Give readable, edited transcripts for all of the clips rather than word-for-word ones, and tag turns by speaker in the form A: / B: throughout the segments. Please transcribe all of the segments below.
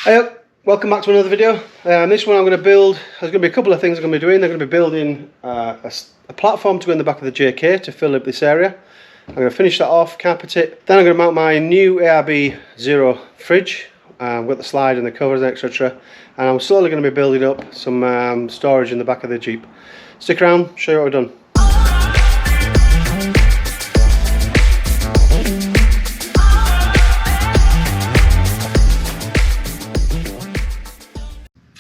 A: Hey, welcome back to another video. This one I'm going to build, there's going to be a couple of things I'm going to be doing. They're going to be building a platform to go in the back of the JK to fill up this area. I'm going to finish that off, carpet it. Then I'm going to mount my new ARB Zero fridge. With the slide and the covers, etc. And I'm slowly going to be building up some storage in the back of the Jeep. Stick around, show you what we've done.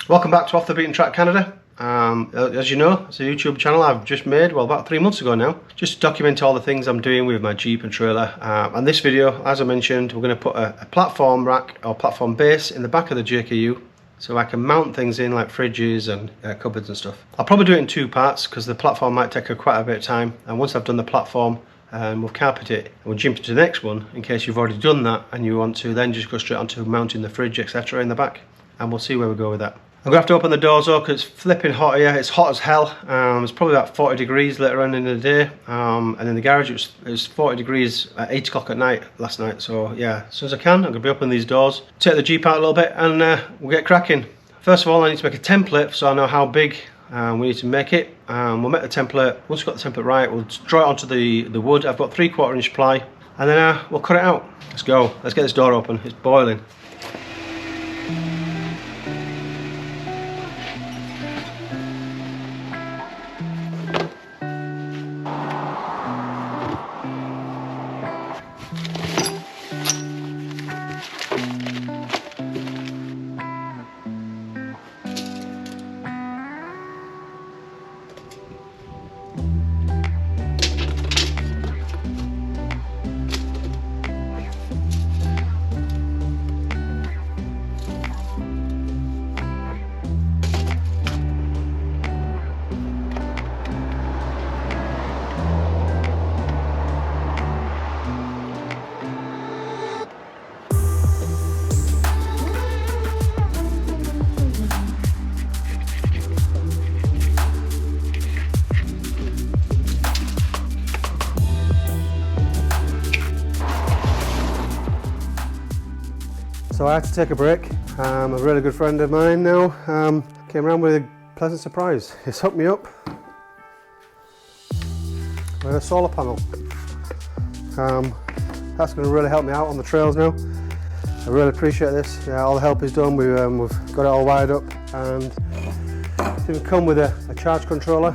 A: Welcome back to Off the Beaten Track Canada. As you know, it's a YouTube channel I've just made, well, about 3 months ago now, just to document all the things I'm doing with my Jeep and trailer. And this video, as I mentioned, we're going to put a platform rack or platform base in the back of the JKU so I can mount things in like fridges and cupboards and stuff. I'll probably do it in 2 parts because the platform might take quite a bit of time, and once I've done the platform we'll carpet it and we'll jump into the next one in case you've already done that and you want to then just go straight onto mounting the fridge, etc. in the back, and we'll see where we go with that. I'm going to have to open the doors though because it's flipping hot here. It's hot as hell. It's probably about 40 degrees later on in the day, and in the garage it was 40 degrees at 8 o'clock at night last night. So yeah, as soon as I can, I'm going to be opening these doors, take the Jeep out a little bit, and we'll get cracking. First of all, I need to make a template so I know how big we need to make it. We'll make the template. Once we've got the template right, we'll draw it onto the wood. I've got 3/4 inch ply, and then we'll cut it out. Let's go. Let's get this door open. It's boiling. So I had to take a break. A really good friend of mine now came around with a pleasant surprise. He's hooked me up with a solar panel. That's going to really help me out on the trails now. I really appreciate this. Yeah, all the help is done. We've got it all wired up, and it's even come with a charge controller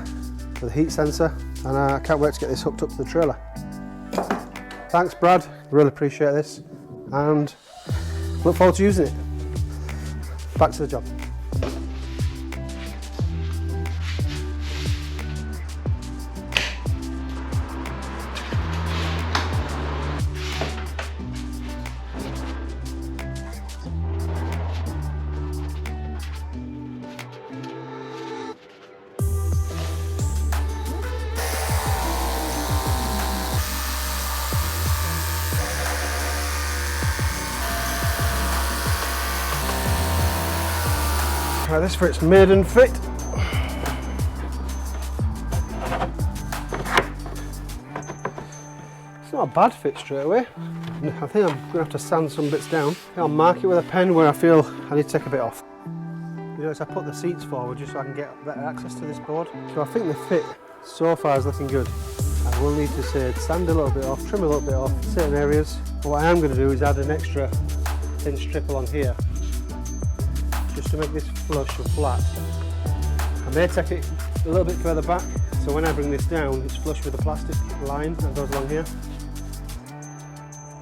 A: with a heat sensor, and I can't wait to get this hooked up to the trailer. Thanks, Brad. Really appreciate this, and look forward to using it. Back to the job. Right, this for its maiden fit. It's not a bad fit straight away. I think I'm going to have to sand some bits down. I'll mark it with a pen where I feel I need to take a bit off. You notice I put the seats forward just so I can get better access to this board. So I think the fit so far is looking good. I will need to say sand a little bit off, trim a little bit off certain areas. But what I am going to do is add an extra thin strip along here, just to make this flush and flat. I may take it a little bit further back, so when I bring this down, it's flush with the plastic line that goes along here.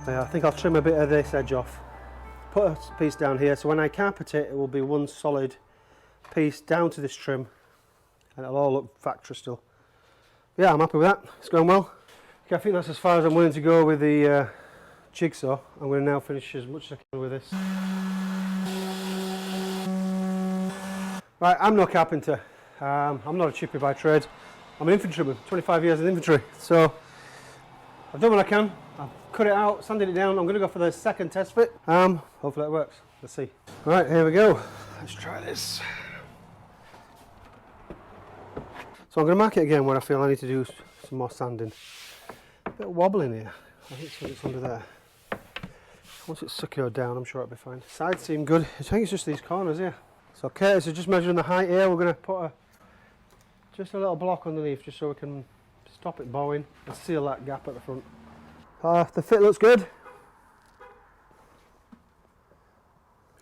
A: I think I'll trim a bit of this edge off, put a piece down here, so when I carpet it, it will be one solid piece down to this trim, and it'll all look factory still. Yeah, I'm happy with that. It's going well. Okay, I think that's as far as I'm willing to go with the Jigsaw. I'm going to now finish as much as I can with this. Right, I'm no carpenter, I'm not a chippy by trade, I'm an infantryman, 25 years in infantry, so I've done what I can, I've cut it out, sanded it down. I'm going to go for the second test fit, hopefully it works, let's see. Right, here we go, let's try this. So I'm going to mark it again where I feel I need to do some more sanding. A bit wobbling here, I think it's under there. once it's secured down, I'm sure it'll be fine. Sides seem good. I think it's just these corners here. So Curtis is just measuring the height here. We're going to put just a little block underneath just so we can stop it bowing and seal that gap at the front. The fit looks good.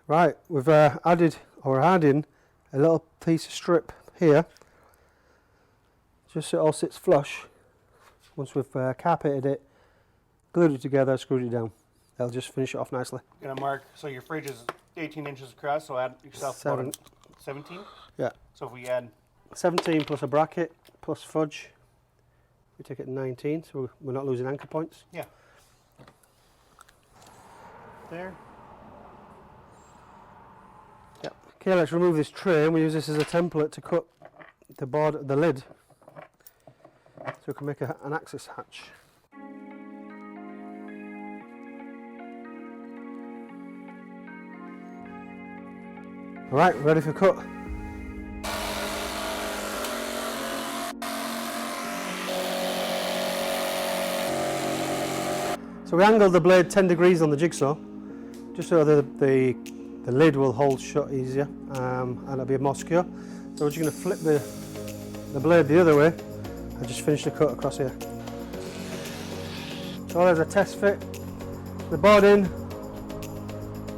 A: Right, we've adding a little piece of strip here, just so it all sits flush. Once we've carpeted it, glued it together, screwed it down. That'll just finish it off nicely.
B: You're gonna mark, so your fridge is 18 inches across, so add yourself about 17?
A: Yeah.
B: So if we add
A: 17 plus a bracket, plus fudge, we take it to 19, so we're not losing anchor points.
B: Yeah. There.
A: Yep. Okay, let's remove this tray and we use this as a template to cut the lid, so we can make an access hatch. Alright, ready for cut. So we angled the blade 10 degrees on the Jigsaw, just so the lid will hold shut easier and it'll be more secure. So we're just going to flip the blade the other way and just finish the cut across here. So there's a test fit. The boarding,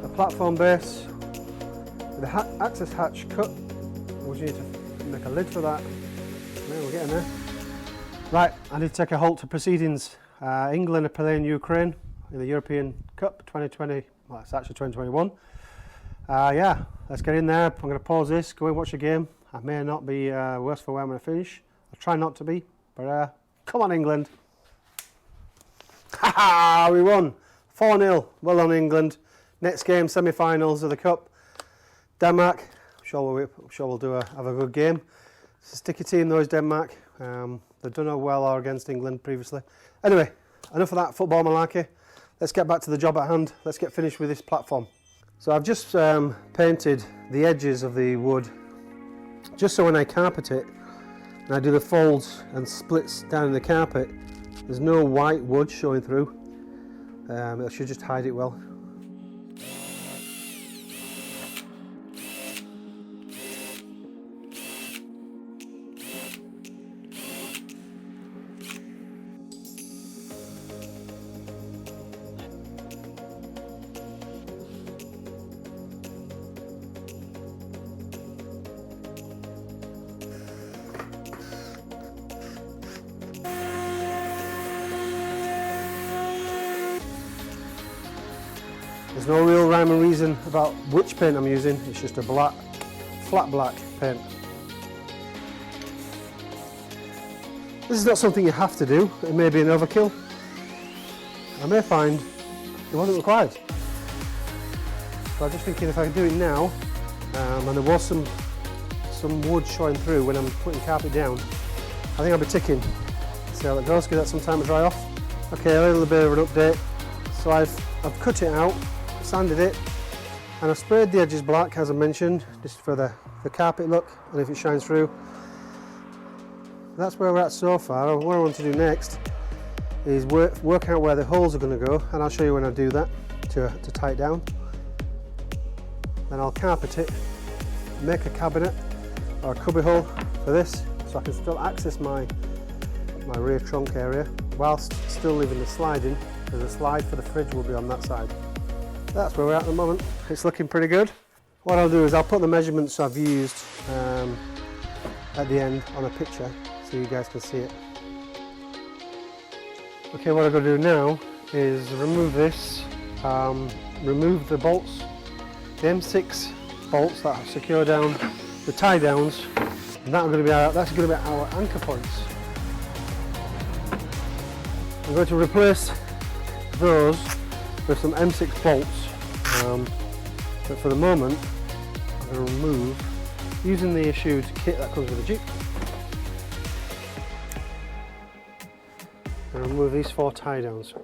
A: the platform base, the access hatch cut. We just need to make a lid for that. Yeah, we're getting there. Right, I need to take a halt to proceedings. England are playing Ukraine in the European Cup 2020. Well, it's actually 2021. Yeah, let's get in there. I'm going to pause this, go and watch the game. I may not be worse for wear when I finish. I'll try not to be, but come on, England. Ha ha! We won 4-0. Well done, England. Next game, semi-finals of the Cup. Denmark. I'm sure we'll have a good game. It's a sticky team, though, is Denmark. They've done well against England previously. Anyway, enough of that football malarkey. Let's get back to the job at hand. Let's get finished with this platform. So I've just painted the edges of the wood, just so when I carpet it and I do the folds and splits down in the carpet, there's no white wood showing through. It should just hide it well. There's no real rhyme or reason about which paint I'm using, it's just a flat black paint. This is not something you have to do, it may be an overkill. I may find it wasn't required. So I'm just thinking if I could do it now, and there was some wood showing through when I'm putting carpet down, I think I'll be ticking. See how that goes, give that some time to dry off. Okay, a little bit of an update. So I've cut it out, sanded it, and I've sprayed the edges black as I mentioned, just for the carpet look and if it shines through. That's where we're at so far. What I want to do next is work out where the holes are going to go, and I'll show you when I do that to tie it down. Then I'll carpet it, make a cabinet or a cubby hole for this so I can still access my rear trunk area whilst still leaving the slide in, because the slide for the fridge will be on that side. That's where we're at the moment. It's looking pretty good. What I'll do is I'll put the measurements I've used at the end on a picture so you guys can see it. Okay, what I'm going to do now is remove this, remove the bolts, the M6 bolts that have secure down the tie downs, and that's going to be our anchor points. I'm going to replace those with some M6 bolts, but for the moment I'm going to remove, using the issued kit that comes with the Jeep, I'm going to remove these 4 tie downs.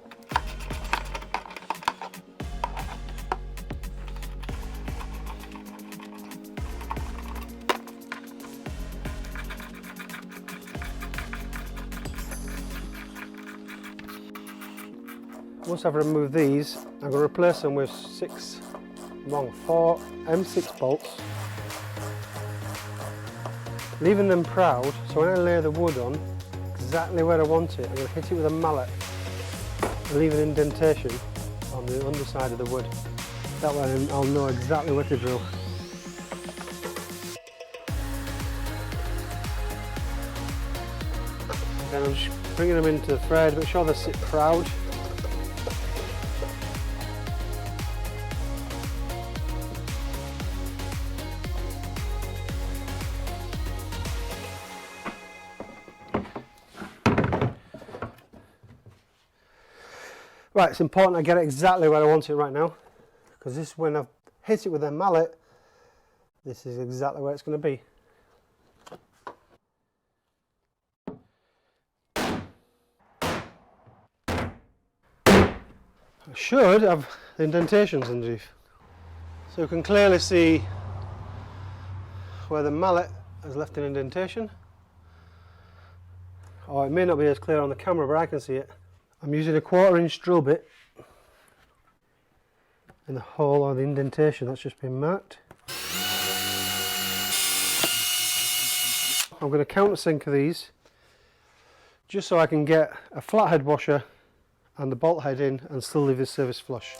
A: once I've removed these, I'm going to replace them with 4 M6 bolts, leaving them proud, so when I lay the wood on exactly where I want it, I'm going to hit it with a mallet and leave an indentation on the underside of the wood. That way I'll know exactly where to drill. Then I'm just bringing them into the thread, make sure they sit proud. Right, it's important I get it exactly where I want it right now, because this, when I've hit it with a mallet, this is exactly where it's going to be. I should have the indentations underneath, so you can clearly see where the mallet has left an indentation. Oh, it may not be as clear on the camera, but I can see it. I'm using a 1/4-inch drill bit in the hole or the indentation that's just been marked. I'm going to countersink these just so I can get a flathead washer and the bolt head in and still leave this surface flush.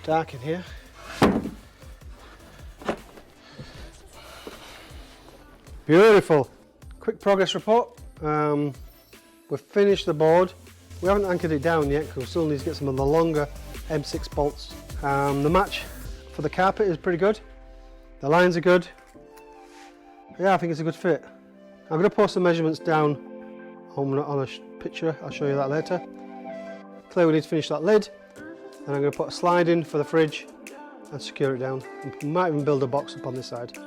A: Dark in here. Beautiful. Quick progress report. We've finished the board. We haven't anchored it down yet because we still need to get some of the longer M6 bolts. The match for the carpet is pretty good. The lines are good. Yeah, I think it's a good fit. I'm going to post the measurements down on a picture. I'll show you that later. Clearly we need to finish that lid. And I'm going to put a slide in for the fridge and secure it down. We might even build a box up on this side.